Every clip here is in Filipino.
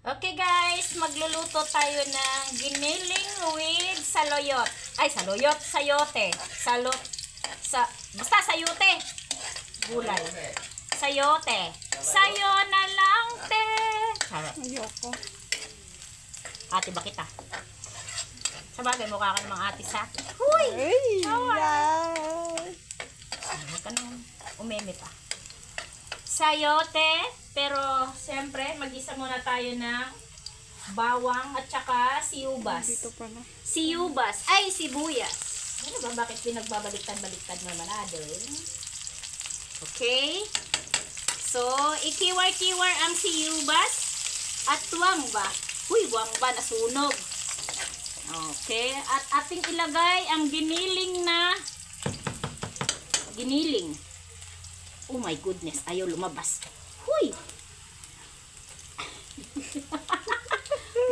Okay guys, magluluto tayo ng giniling with saloyot. Ay, saloyot, sayote. Basta sayote. Gulay. Sayote. Sayo na lang, te. Ayoko. Ate, bakit ah? Sa bagay, mukha ka namang ate sa akin. Huy! Ay, Sawa. yes. Huwag ka nang umeme pa. Sayote, pero siyempre mag-isa muna tayo ng bawang at saka siyubas. Dito pala. Siyubas, ay sibuyas. Ano ba, bakit pinagbabaliktad-baliktad naman natin? Okay. So, ikiwar-kiwar ang siyubas at tuwang ba? Huy, wang ba, nasunog. Okay, at ating ilagay ang giniling. Oh my goodness, ayaw lumabas. Huy!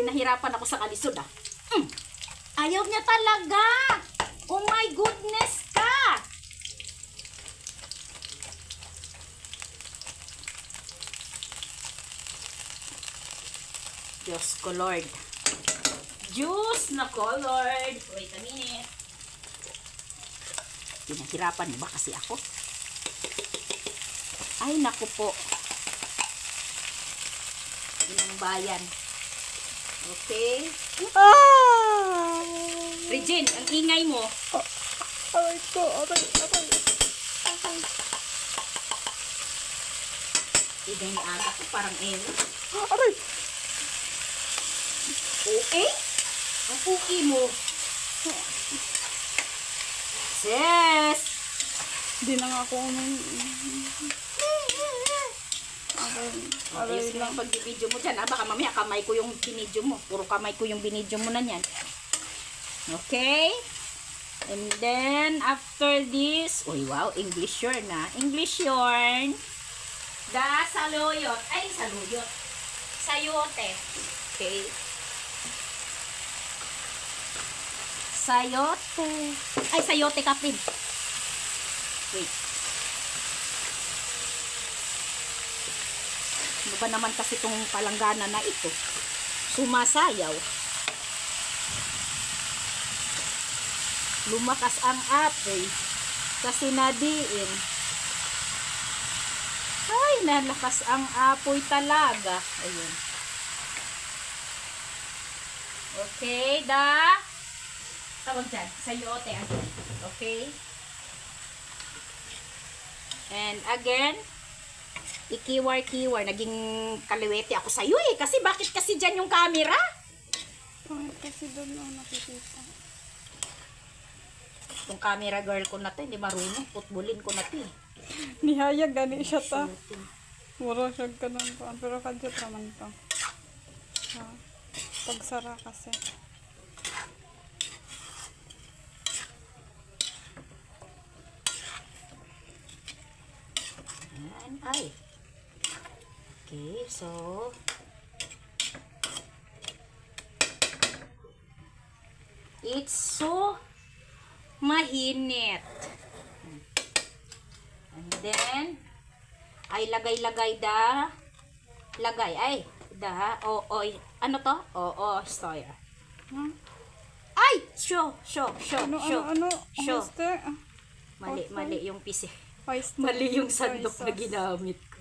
Nahirapan ako sa kalisod ah. Ayaw niya talaga. Oh my goodness ka. Diyos ko Lord. Diyos na ko Lord. Wait a minute. Pinahirapan mo ba kasi ako? Ay, naku po. Ilang bayan. Okay. Ah! Regine, ang ingay mo. Aray ko, aray. Ingay ni Aga ko, parang ewan. Aray! Okay? Ang uki mo. Sis! Di na nga ako Aray Ayos lang. lang pag-video mo dyan. Baka mamaya kamay ko yung binidyo mo. Puro kamay ko yung binidyo mo na yan. Okay? And then, after this, uy, wow, English yarn na. English yarn. Saluyot. Ay, saluyot. Sayote. Okay. Sayote. Ay, sayote kapin. Wait. Ano ba naman kasi itong palanggana na ito? Sumasayaw. Lumakas ang apoy kasi nadiin. Ay, nalakas ang apoy talaga. Ayun. Okay, tawag dyan, sayote again. Okay? And again, ikiwar-kiwar. Naging kaliwete ako sa'yo eh. Kasi bakit kasi dyan yung camera? Bakit kasi doon nakikita? Itong camera girl ko na to, hindi marunong. Putbulin ko na to eh. Nihayag gani siya ta. Mura siya ka nun pa. Pero kadyo naman to. Ha? Pagsara kasi. Ayan, ay. Okay, so it's so mahinit. And then ay lagay ano to? Oyster. Ha? Ay, show. Ano? Sure. Oyster? Mali yung pisi. Oyster. Mali yung sandok Soy na sauce. ginamit ko.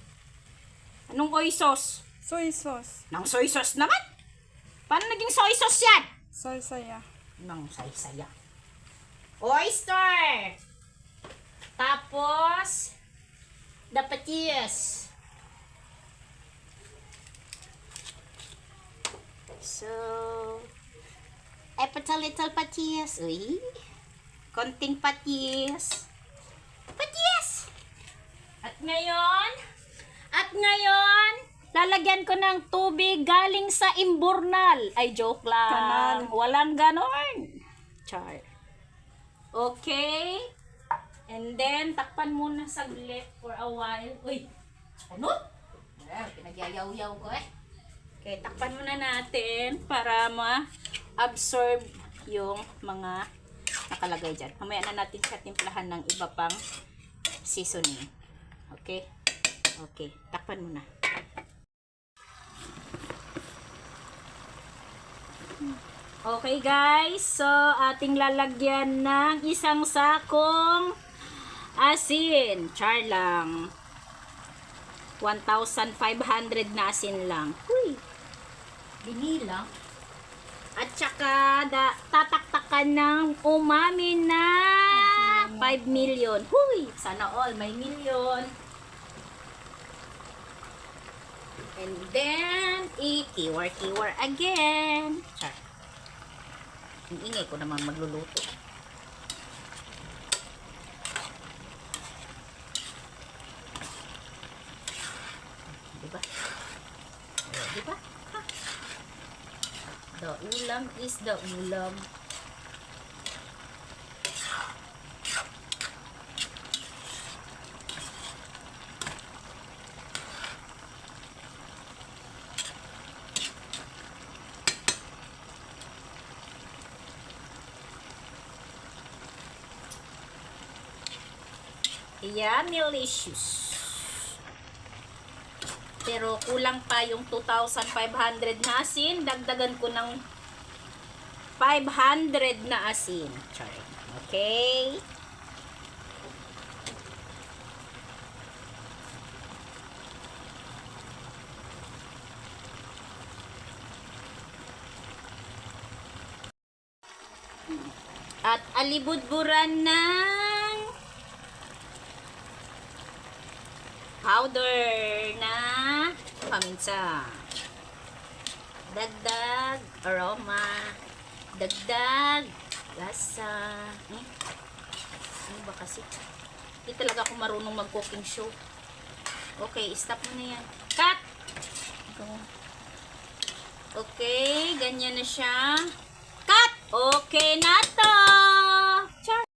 Anong soy sauce? Soy sauce. Nang soy sauce naman? Paano naging soy sauce yan? Soy saya. Nang saya. Oyster! Tapos, the patis. So, I put a little patis. Uy, konting patis. Patis! At ngayon, lalagyan ko ng tubig galing sa imburnal. Ay, joke lang. Kanal. Walang ganon. Char. Okay. And then, takpan muna saglit for a while. Uy, ano? Pinagyayaw-yaw ko eh. Okay, takpan muna natin para ma-absorb yung mga nakalagay dyan. Mamaya na natin siya timplahan ng iba pang seasoning. Okay? Okay, takpan muna. Okay guys, so ating lalagyan ng isang sakong asin. Char lang. 1,500 na asin lang. Huy! Binila. At saka tataktakan ng umami na 5 million. Huy! Sana all may million. And then, i-kiwar-kiwar again. Char. Ang ingay ko naman magluluto. Diba? Diba? Ha? The ulam is the ulam. Yummy-licious. Pero kulang pa yung 2,500 na asin. Dagdagan ko ng 500 na asin. Sorry. Okay? At alibudburan ng powder na paminsa. Dagdag aroma. Dagdag lasa. Ano ba kasi? Hindi talaga ako marunong mag-cooking show. Okay, stop mo na yan. Cut! Okay, ganyan na siya. Cut! Okay na